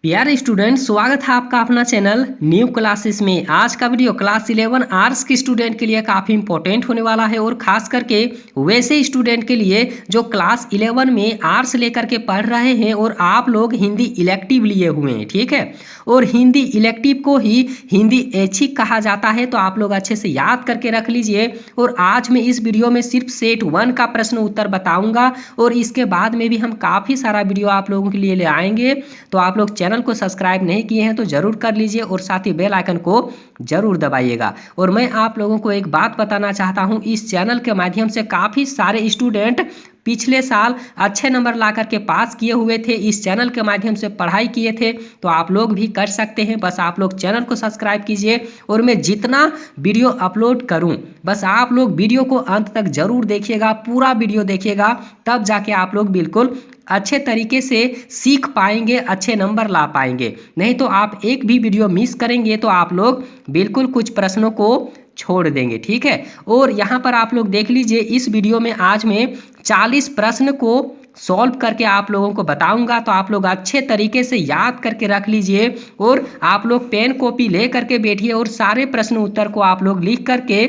प्यारे स्टूडेंट, स्वागत है आपका अपना चैनल न्यू क्लासेस में। आज का वीडियो क्लास 11 आर्ट्स के स्टूडेंट के लिए काफ़ी इंपॉर्टेंट होने वाला है और खास करके वैसे स्टूडेंट के लिए जो क्लास 11 में आर्ट्स लेकर के पढ़ रहे हैं और आप लोग हिंदी इलेक्टिव लिए हुए हैं, ठीक है। और हिंदी इलेक्टिव को ही हिंदी ऐच्छिक कहा जाता है, तो आप लोग अच्छे से याद करके रख लीजिए। और आज मैं इस वीडियो में सिर्फ सेट 1 का प्रश्न उत्तर बताऊंगा और इसके बाद में भी हम काफ़ी सारा वीडियो आप लोगों के लिए ले आएंगे। तो आप लोग चैनल को सब्सक्राइब नहीं किए हैं तो जरूर कर लीजिए और साथ ही बेल आइकन को जरूर दबाइएगा। और मैं आप लोगों को एक बात बताना चाहता हूं, इस चैनल के माध्यम से काफ़ी सारे स्टूडेंट पिछले साल अच्छे नंबर ला करके पास किए हुए थे, इस चैनल के माध्यम से पढ़ाई किए थे। तो आप लोग भी कर सकते हैं, बस आप लोग चैनल को सब्सक्राइब कीजिए और मैं जितना वीडियो अपलोड करूं बस आप लोग वीडियो को अंत तक जरूर देखिएगा, पूरा वीडियो देखिएगा, तब जाके आप लोग बिल्कुल अच्छे तरीके से सीख पाएंगे, अच्छे नंबर ला पाएंगे। नहीं तो आप एक भी वीडियो मिस करेंगे तो आप लोग बिल्कुल कुछ प्रश्नों को छोड़ देंगे, ठीक है। और यहाँ पर आप लोग देख लीजिए, इस वीडियो में आज मैं 40 प्रश्न को सॉल्व करके आप लोगों को बताऊंगा, तो आप लोग अच्छे तरीके से याद करके रख लीजिए और आप लोग पेन कॉपी ले करके बैठिए और सारे प्रश्न उत्तर को आप लोग लिख करके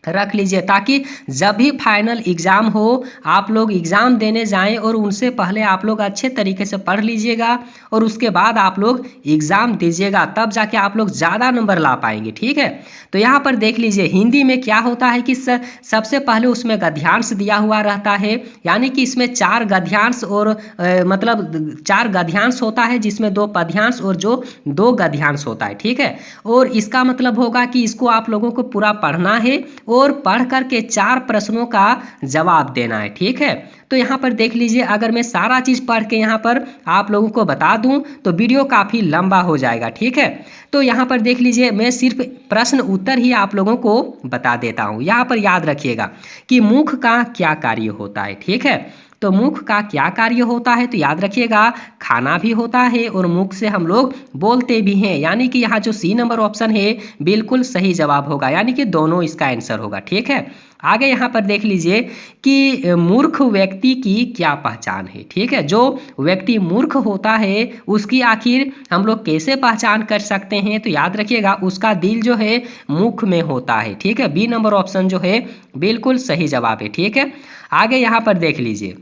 रख लीजिए, ताकि जब भी फाइनल एग्ज़ाम हो आप लोग एग्ज़ाम देने जाएं और उनसे पहले आप लोग अच्छे तरीके से पढ़ लीजिएगा और उसके बाद आप लोग एग्ज़ाम दीजिएगा, तब जाके आप लोग ज़्यादा नंबर ला पाएंगे, ठीक है। तो यहाँ पर देख लीजिए, हिंदी में क्या होता है कि सबसे पहले उसमें गद्यांश दिया हुआ रहता है, यानी कि इसमें 4 गद्यांश और मतलब 4 गद्यांश होता है, जिसमें 2 पद्यांश और जो 2 गद्यांश होता है, ठीक है। और इसका मतलब होगा कि इसको आप लोगों को पूरा पढ़ना है और पढ़ करके 4 प्रश्नों का जवाब देना है, ठीक है। तो यहाँ पर देख लीजिए, अगर मैं सारा चीज़ पढ़ के यहाँ पर आप लोगों को बता दूं तो वीडियो काफ़ी लंबा हो जाएगा, ठीक है। तो यहाँ पर देख लीजिए, मैं सिर्फ प्रश्न उत्तर ही आप लोगों को बता देता हूँ। यहाँ पर याद रखिएगा कि मुख का क्या कार्य होता है, ठीक है। तो मुख का क्या कार्य होता है, तो याद रखिएगा खाना भी होता है और मुख से हम लोग बोलते भी हैं, यानी कि यहाँ जो सी नंबर ऑप्शन है बिल्कुल सही जवाब होगा, यानी कि दोनों इसका आंसर होगा, ठीक है। आगे यहाँ पर देख लीजिए कि मूर्ख व्यक्ति की क्या पहचान है, ठीक है। जो व्यक्ति मूर्ख होता है उसकी आखिर हम लोग कैसे पहचान कर सकते हैं, तो याद रखिएगा उसका दिल जो है मुख में होता है, ठीक है। बी नंबर ऑप्शन जो है बिल्कुल सही जवाब है, ठीक है। आगे यहाँ पर देख लीजिए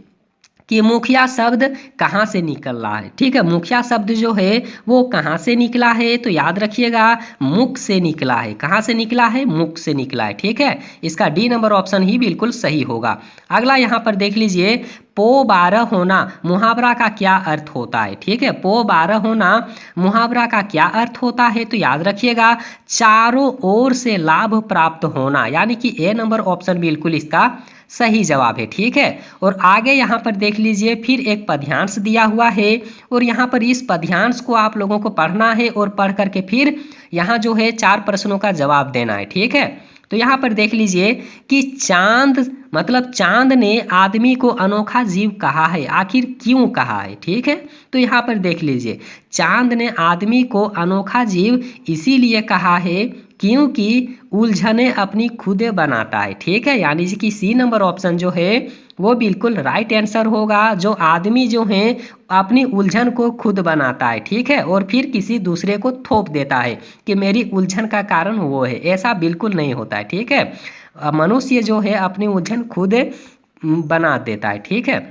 कि मुखिया शब्द कहाँ से निकल रहा है, ठीक है। मुखिया शब्द जो है वो कहाँ से निकला है, तो याद रखिएगा मुख से निकला है। कहाँ से निकला है? मुख से निकला है, ठीक है। इसका डी नंबर ऑप्शन ही बिल्कुल सही होगा। अगला यहाँ पर देख लीजिए, पो 12 होना मुहावरा का क्या अर्थ होता है, ठीक है। पो 12 होना मुहावरा का क्या अर्थ होता है, तो याद रखिएगा चारों ओर से लाभ प्राप्त होना, यानी कि ए नंबर ऑप्शन बिल्कुल इसका सही जवाब है, ठीक है। और आगे यहाँ पर देख लीजिए, फिर एक पद्यांश दिया हुआ है और यहाँ पर इस पद्यांश को आप लोगों को पढ़ना है और पढ़ करके फिर यहाँ जो है 4 प्रश्नों का जवाब देना है, ठीक है। तो यहाँ पर देख लीजिए कि चांद मतलब चांद ने आदमी को अनोखा जीव कहा है, आखिर क्यों कहा है, ठीक है। तो यहाँ पर देख लीजिए, चांद ने आदमी को अनोखा जीव इसीलिए कहा है क्योंकि उलझने अपनी खुदे बनाता है, ठीक है। यानी कि सी नंबर ऑप्शन जो है वो बिल्कुल राइट आंसर होगा। जो आदमी जो है अपनी उलझन को खुद बनाता है, ठीक है, और फिर किसी दूसरे को थोप देता है कि मेरी उलझन का कारण वो है, ऐसा बिल्कुल नहीं होता है, ठीक है। मनुष्य जो है अपनी उलझन खुद बना देता है, ठीक है।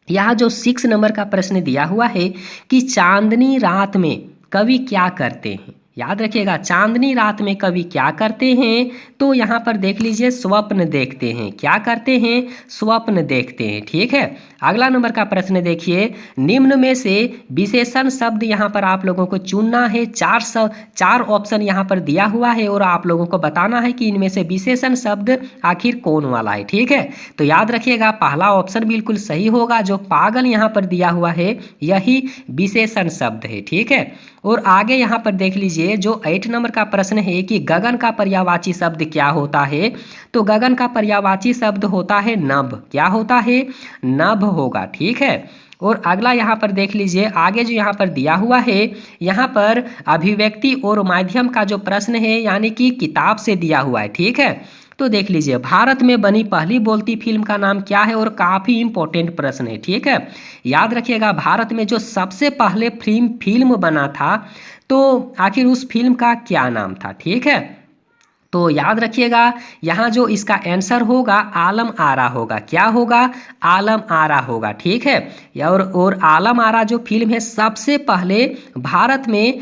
यहाँ जो 6 नंबर का प्रश्न दिया हुआ है कि चांदनी रात में कवि क्या करते हैं, याद रखिएगा चांदनी रात में कवि क्या करते हैं, तो यहाँ पर देख लीजिए स्वप्न देखते हैं। क्या करते हैं? स्वप्न देखते हैं, ठीक है। अगला नंबर का प्रश्न देखिए, निम्न में से विशेषण शब्द यहाँ पर आप लोगों को चुनना है। 4 ऑप्शन यहाँ पर दिया हुआ है और आप लोगों को बताना है कि इनमें से विशेषण शब्द आखिर कौन वाला है, ठीक है। तो याद रखिएगा पहला ऑप्शन बिल्कुल सही होगा, जो पागल यहाँ पर दिया हुआ है यही विशेषण शब्द है, ठीक है। और आगे यहाँ पर देख लीजिए, जो 8 नंबर का प्रश्न है कि गगन का पर्यायवाची शब्द क्या होता है, तो गगन का पर्यायवाची शब्द होता है नभ। क्या होता है? नभ होगा, ठीक है। और अगला यहाँ पर देख लीजिए, आगे जो यहाँ पर दिया हुआ है, यहाँ पर अभिव्यक्ति और माध्यम का जो प्रश्न है यानी कि किताब से दिया हुआ है, ठीक है। तो देख लीजिए, भारत में बनी पहली बोलती फिल्म का नाम क्या है, और काफ़ी इंपॉर्टेंट प्रश्न है, ठीक है। याद रखिएगा, भारत में जो सबसे पहले फिल्म बना था, तो आखिर उस फिल्म का क्या नाम था, ठीक है। तो याद रखिएगा, यहाँ जो इसका आंसर होगा आलम आरा होगा। क्या होगा? आलम आरा होगा, ठीक है। और आलम आरा जो फिल्म है, सबसे पहले भारत में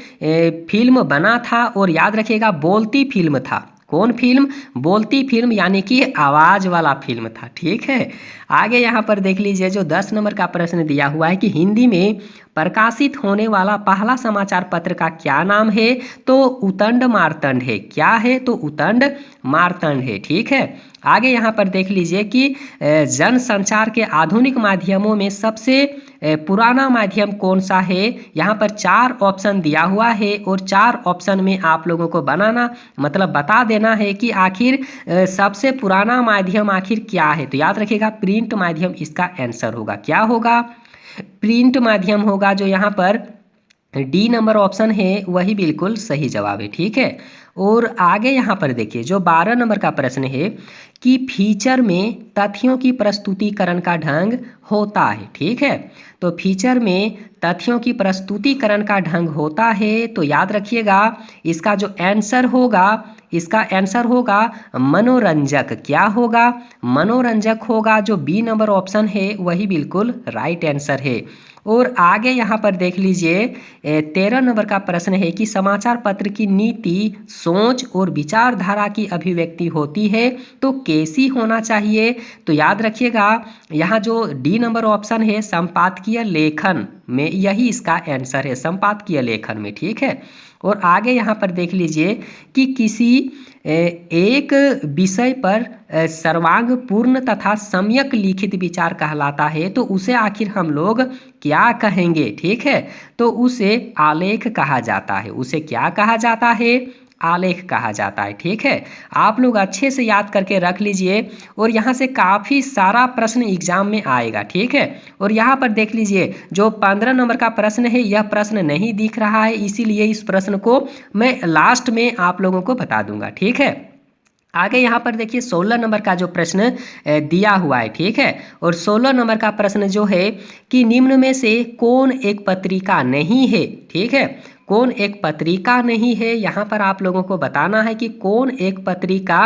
फिल्म बना था, और याद रखिएगा बोलती फिल्म था। कौन फिल्म? बोलती फिल्म, यानी कि आवाज वाला फिल्म था, ठीक है। आगे यहाँ पर देख लीजिए, जो 10 नंबर का प्रश्न दिया हुआ है कि हिंदी में प्रकाशित होने वाला पहला समाचार पत्र का क्या नाम है, तो उतंड मार्तंड है। क्या है? तो उतंड मार्तंड है, ठीक है। आगे यहाँ पर देख लीजिए कि जनसंचार के आधुनिक माध्यमों में सबसे पुराना माध्यम कौन सा है। यहाँ पर 4 ऑप्शन दिया हुआ है, और 4 ऑप्शन में आप लोगों को बनाना मतलब बता देना है कि आखिर सबसे पुराना माध्यम आखिर क्या है। तो याद रखिएगा, प्रिंट माध्यम इसका आंसर होगा। क्या होगा? प्रिंट माध्यम होगा। जो यहाँ पर डी नंबर ऑप्शन है वही बिल्कुल सही जवाब है, ठीक है। और आगे यहाँ पर देखिए, जो 12 नंबर का प्रश्न है कि फीचर में तथ्यों की प्रस्तुतिकरण का ढंग होता है, ठीक है। तो फीचर में तथ्यों की प्रस्तुतिकरण का ढंग होता है, तो याद रखिएगा, इसका जो आंसर होगा, इसका आंसर होगा मनोरंजक। क्या होगा? मनोरंजक होगा। जो बी नंबर ऑप्शन है वही बिल्कुल राइट आंसर है। और आगे यहाँ पर देख लीजिए, 13 नंबर का प्रश्न है कि समाचार पत्र की नीति, सोच और विचारधारा की अभिव्यक्ति होती है, तो कैसी होना चाहिए। तो याद रखिएगा, यहाँ जो डी नंबर ऑप्शन है संपादकीय लेखन में, यही इसका आंसर है, संपादकीय लेखन में, ठीक है। और आगे यहाँ पर देख लीजिए कि किसी एक विषय पर सर्वांग पूर्ण तथा सम्यक लिखित विचार कहलाता है, तो उसे आखिर हम लोग क्या कहेंगे, ठीक है। तो उसे आलेख कहा जाता है। उसे क्या कहा जाता है? आलेख कहा जाता है, ठीक है। आप लोग अच्छे से याद करके रख लीजिए, और यहाँ से काफ़ी सारा प्रश्न एग्जाम में आएगा, ठीक है। और यहाँ पर देख लीजिए, जो 15 नंबर का प्रश्न है, यह प्रश्न नहीं दिख रहा है, इसीलिए इस प्रश्न को मैं लास्ट में आप लोगों को बता दूंगा, ठीक है। आगे यहाँ पर देखिए, 16 नंबर का जो प्रश्न दिया हुआ है, ठीक है। और 16 नंबर का प्रश्न जो है कि निम्न में से कौन एक पत्रिका नहीं है, ठीक है। कौन एक पत्रिका नहीं है, यहाँ पर आप लोगों को बताना है कि कौन एक पत्रिका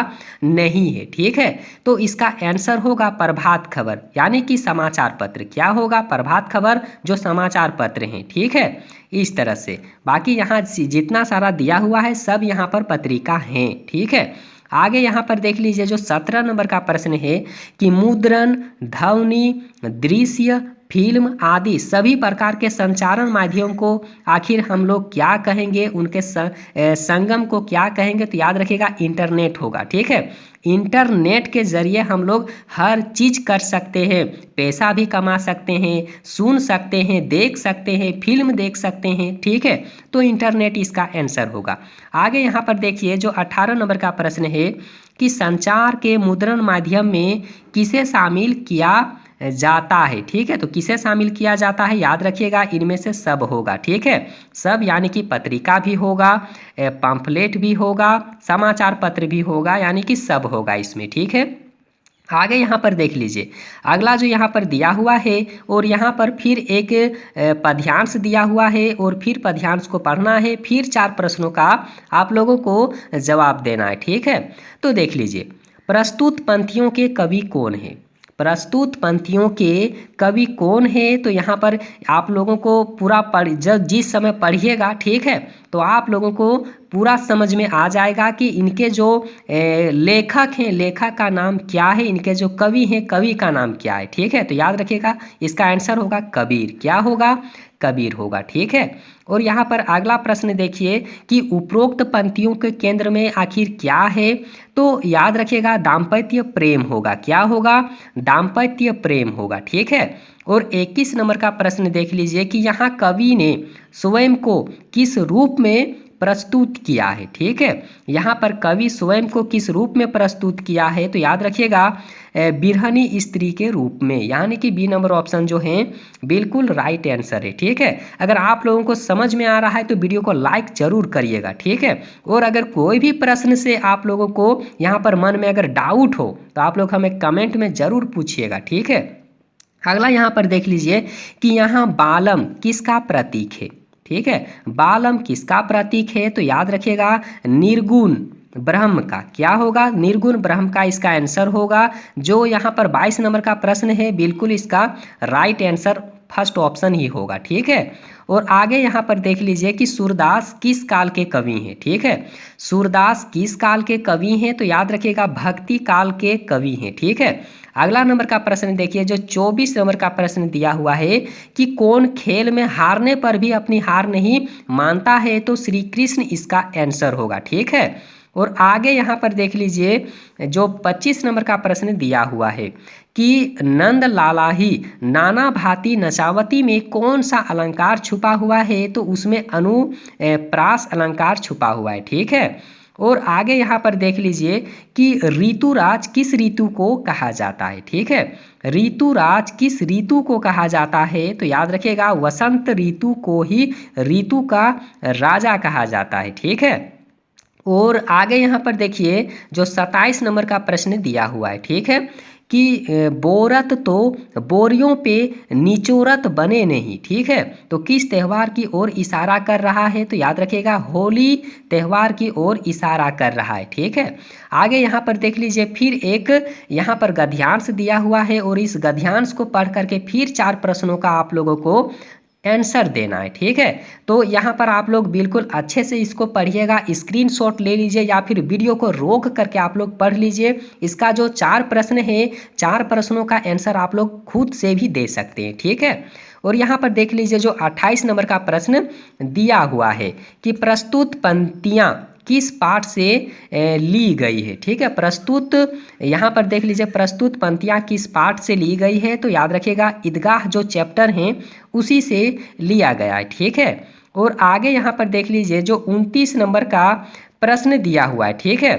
नहीं है, ठीक है। तो इसका आंसर होगा प्रभात खबर, यानी कि समाचार पत्र। क्या होगा? प्रभात खबर जो समाचार पत्र हैं, ठीक है। इस तरह से बाकी यहाँ जितना सारा दिया हुआ है सब यहाँ पर पत्रिका हैं, ठीक है। आगे यहाँ पर देख लीजिए, जो 17 नंबर का प्रश्न है कि मुद्रण, ध्वनि, दृश्य, फिल्म आदि सभी प्रकार के संचारण माध्यम को आखिर हम लोग क्या कहेंगे, उनके संगम को क्या कहेंगे। तो याद रखिएगा, इंटरनेट होगा, ठीक है। इंटरनेट के जरिए हम लोग हर चीज़ कर सकते हैं, पैसा भी कमा सकते हैं, सुन सकते हैं, देख सकते हैं, फिल्म देख सकते हैं, ठीक है। तो इंटरनेट इसका आंसर होगा। आगे यहाँ पर देखिए, जो 18 नंबर का प्रश्न है कि संचार के मुद्रण माध्यम में किसे शामिल किया जाता है, ठीक है। तो किसे शामिल किया जाता है? याद रखिएगा, इनमें से सब होगा, ठीक है। सब यानी कि पत्रिका भी होगा, पम्फलेट भी होगा, समाचार पत्र भी होगा, यानी कि सब होगा इसमें, ठीक है। आगे यहाँ पर देख लीजिए, अगला जो यहाँ पर दिया हुआ है, और यहाँ पर फिर एक पद्यांश दिया हुआ है, और फिर पद्यांश को पढ़ना है, फिर 4 प्रश्नों का आप लोगों को जवाब देना है, ठीक है। तो देख लीजिए, प्रस्तुत पंक्तियों के कवि कौन है? प्रस्तुत पंक्तियों के कवि कौन है? तो यहाँ पर आप लोगों को पूरा जब जिस समय पढ़िएगा, ठीक है, तो आप लोगों को पूरा समझ में आ जाएगा कि इनके जो लेखक हैं, लेखक का नाम क्या है, इनके जो कवि हैं, कवि का नाम क्या है, ठीक है। तो याद रखिएगा, इसका आंसर होगा कबीर। क्या होगा? कबीर होगा, ठीक है। और यहाँ पर अगला प्रश्न देखिए कि उपरोक्त पंक्तियों के केंद्र में आखिर क्या है। तो याद रखिएगा, दाम्पत्य प्रेम होगा। क्या होगा? दाम्पत्य प्रेम होगा, ठीक है। और 21 नंबर का प्रश्न देख लीजिए कि यहाँ कवि ने स्वयं को किस रूप में प्रस्तुत किया है। ठीक है, यहाँ पर कवि स्वयं को किस रूप में प्रस्तुत किया है, तो याद रखिएगा बिरहनी स्त्री के रूप में, यानी कि बी नंबर ऑप्शन जो है बिल्कुल राइट आंसर है। ठीक है, अगर आप लोगों को समझ में आ रहा है तो वीडियो को लाइक जरूर करिएगा। ठीक है, और अगर कोई भी प्रश्न से आप लोगों को यहाँ पर मन में अगर डाउट हो तो आप लोग हमें कमेंट में जरूर पूछिएगा। ठीक है, अगला यहाँ पर देख लीजिए कि यहाँ बालम किसका प्रतीक है। ठीक है, बालम किसका प्रतीक है, तो याद रखिएगा निर्गुण ब्रह्म का। क्या होगा, निर्गुण ब्रह्म का इसका आंसर होगा। जो यहाँ पर 22 नंबर का प्रश्न है बिल्कुल इसका राइट आंसर फर्स्ट ऑप्शन ही होगा। ठीक है, और आगे यहाँ पर देख लीजिए कि सूरदास किस काल के कवि हैं। ठीक है, सूरदास किस काल के कवि हैं, तो याद रखिएगा भक्ति काल के कवि हैं। ठीक है, अगला नंबर का प्रश्न देखिए, जो 24 नंबर का प्रश्न दिया हुआ है कि कौन खेल में हारने पर भी अपनी हार नहीं मानता है, तो श्री कृष्ण इसका आंसर होगा। ठीक है, और आगे यहाँ पर देख लीजिए जो 25 नंबर का प्रश्न दिया हुआ है कि नंद लाला ही नाना भांति नचावती में कौन सा अलंकार छुपा हुआ है, तो उसमें अनुप्रास अलंकार छुपा हुआ है। ठीक है, और आगे यहाँ पर देख लीजिए कि ऋतुराज किस ऋतु को कहा जाता है। ठीक है, ऋतुराज किस ऋतु को कहा जाता है, तो याद रखिएगा वसंत ऋतु को ही ऋतु का राजा कहा जाता है। ठीक है, और आगे यहाँ पर देखिए जो 27 नंबर का प्रश्न दिया हुआ है। ठीक है, कि बोरत तो बोरियों पे निचोरत बने नहीं। ठीक है, तो किस त्यौहार की ओर इशारा कर रहा है, तो याद रखिएगा होली त्यौहार की ओर इशारा कर रहा है। ठीक है, आगे यहाँ पर देख लीजिए फिर एक यहाँ पर गद्यांश दिया हुआ है और इस गद्यांश को पढ़ करके फिर 4 प्रश्नों का आप लोगों को आंसर देना है। ठीक है, तो यहाँ पर आप लोग बिल्कुल अच्छे से इसको पढ़िएगा, स्क्रीनशॉट ले लीजिए या फिर वीडियो को रोक करके आप लोग पढ़ लीजिए। इसका जो 4 प्रश्न है 4 प्रश्नों का आंसर आप लोग खुद से भी दे सकते हैं। ठीक है, और यहाँ पर देख लीजिए जो 28 नंबर का प्रश्न दिया हुआ है कि प्रस्तुत पंक्तियाँ किस पाठ से ली गई है। ठीक है, प्रस्तुत यहाँ पर देख लीजिए प्रस्तुत पंक्तियाँ किस पाठ से ली गई है, तो याद रखिएगा ईदगाह जो चैप्टर हैं उसी से लिया गया है। ठीक है, और आगे यहाँ पर देख लीजिए जो 29 नंबर का प्रश्न दिया हुआ है। ठीक है,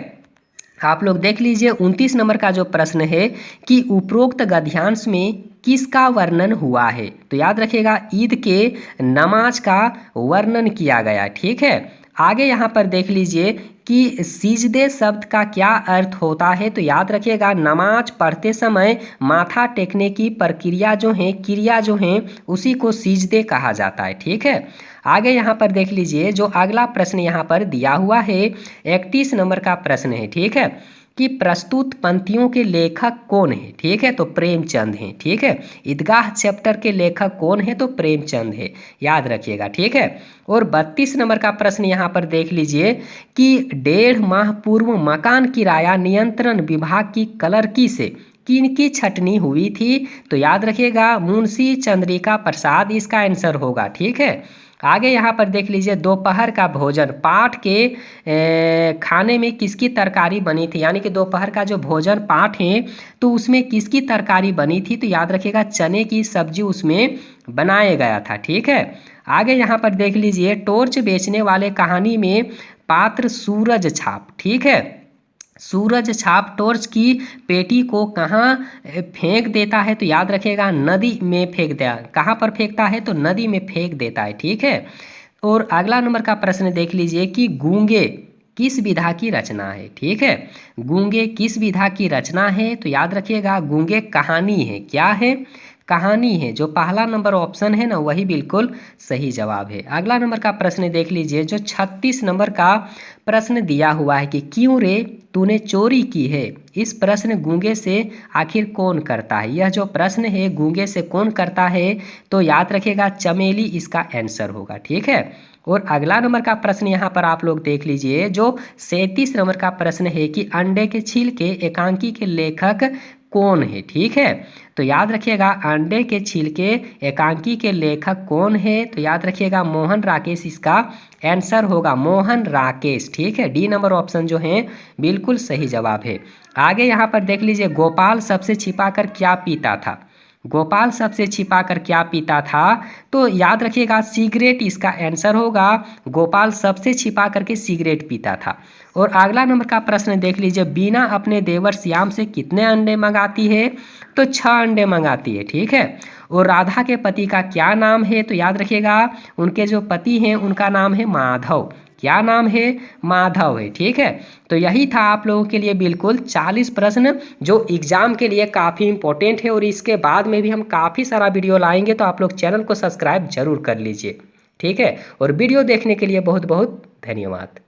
आप लोग देख लीजिए 29 नंबर का जो प्रश्न है कि उपरोक्त गद्यांश में किसका वर्णन हुआ है, तो याद रखिएगा ईद के नमाज का वर्णन किया गया। ठीक है, आगे यहाँ पर देख लीजिए कि सिजदे शब्द का क्या अर्थ होता है, तो याद रखिएगा नमाज पढ़ते समय माथा टेकने की प्रक्रिया जो है क्रिया जो है उसी को सिजदे कहा जाता है। ठीक है, आगे यहाँ पर देख लीजिए जो अगला प्रश्न यहाँ पर दिया हुआ है 31 नंबर का प्रश्न है। ठीक है, कि प्रस्तुत पंक्तियों के लेखक कौन है। ठीक है, तो प्रेमचंद हैं। ठीक है, ईदगाह चैप्टर के लेखक कौन है, तो प्रेमचंद है, याद रखिएगा। ठीक है, और 32 नंबर का प्रश्न यहाँ पर देख लीजिए कि 1.5 माह पूर्व मकान किराया नियंत्रण विभाग की क्लर्की से किनकी छटनी हुई थी, तो याद रखिएगा मुंशी चंद्रिका प्रसाद इसका आंसर होगा। ठीक है, आगे यहाँ पर देख लीजिए दोपहर का भोजन पाठ के खाने में किसकी तरकारी बनी थी, यानी कि दोपहर का जो भोजन पाठ है तो उसमें किसकी तरकारी बनी थी, तो याद रखिएगा चने की सब्जी उसमें बनाया गया था। ठीक है, आगे यहाँ पर देख लीजिए टॉर्च बेचने वाले कहानी में पात्र सूरज छाप। ठीक है, सूरज छाप टॉर्च की पेटी को कहाँ फेंक देता है, तो याद रखिएगा नदी में फेंक दिया। कहाँ पर फेंकता है, तो नदी में फेंक देता है। ठीक है, और अगला नंबर का प्रश्न देख लीजिए कि गूंगे किस विधा की रचना है। ठीक है, गूंगे किस विधा की रचना है, तो याद रखिएगा गूंगे कहानी है। क्या है, कहानी है। जो पहला नंबर ऑप्शन है ना वही बिल्कुल सही जवाब है। अगला नंबर का प्रश्न देख लीजिए जो 36 नंबर का प्रश्न दिया हुआ है कि क्यों रे तूने चोरी की है। इस प्रश्न गूंगे से आखिर कौन करता है। यह जो प्रश्न है गूंगे से कौन करता है, तो याद रखिएगा चमेली इसका आंसर होगा। ठीक है, और अगला नंबर का प्रश्न यहाँ पर आप लोग देख लीजिए जो 37 नंबर का प्रश्न है कि अंडे के छिलके एकांकी के लेखक कौन है। ठीक है, तो याद रखिएगा अंडे के छिलके एकांकी के लेखक कौन है, तो याद रखिएगा मोहन राकेश इसका आंसर होगा, मोहन राकेश। ठीक है, डी नंबर ऑप्शन जो है बिल्कुल सही जवाब है। आगे यहाँ पर देख लीजिए गोपाल सबसे छिपाकर क्या पीता था। गोपाल सबसे छिपा कर क्या पीता था? तो याद रखिएगा सिगरेट इसका आंसर होगा। गोपाल सबसे छिपा करके सिगरेट पीता था। और अगला नंबर का प्रश्न देख लीजिए, बीना अपने देवर श्याम से कितने अंडे मंगाती है? तो 6 अंडे मंगाती है, ठीक है। और राधा के पति का क्या नाम है? तो याद रखिएगा उनके जो पति हैं उनका नाम है माधव। क्या नाम है? माधव है, ठीक है। तो यही था आप लोगों के लिए बिल्कुल 40 प्रश्न जो एग्जाम के लिए काफ़ी इंपॉर्टेंट है। और इसके बाद में भी हम काफ़ी सारा वीडियो लाएंगे, तो आप लोग चैनल को सब्सक्राइब जरूर कर लीजिए, ठीक है। और वीडियो देखने के लिए बहुत बहुत धन्यवाद।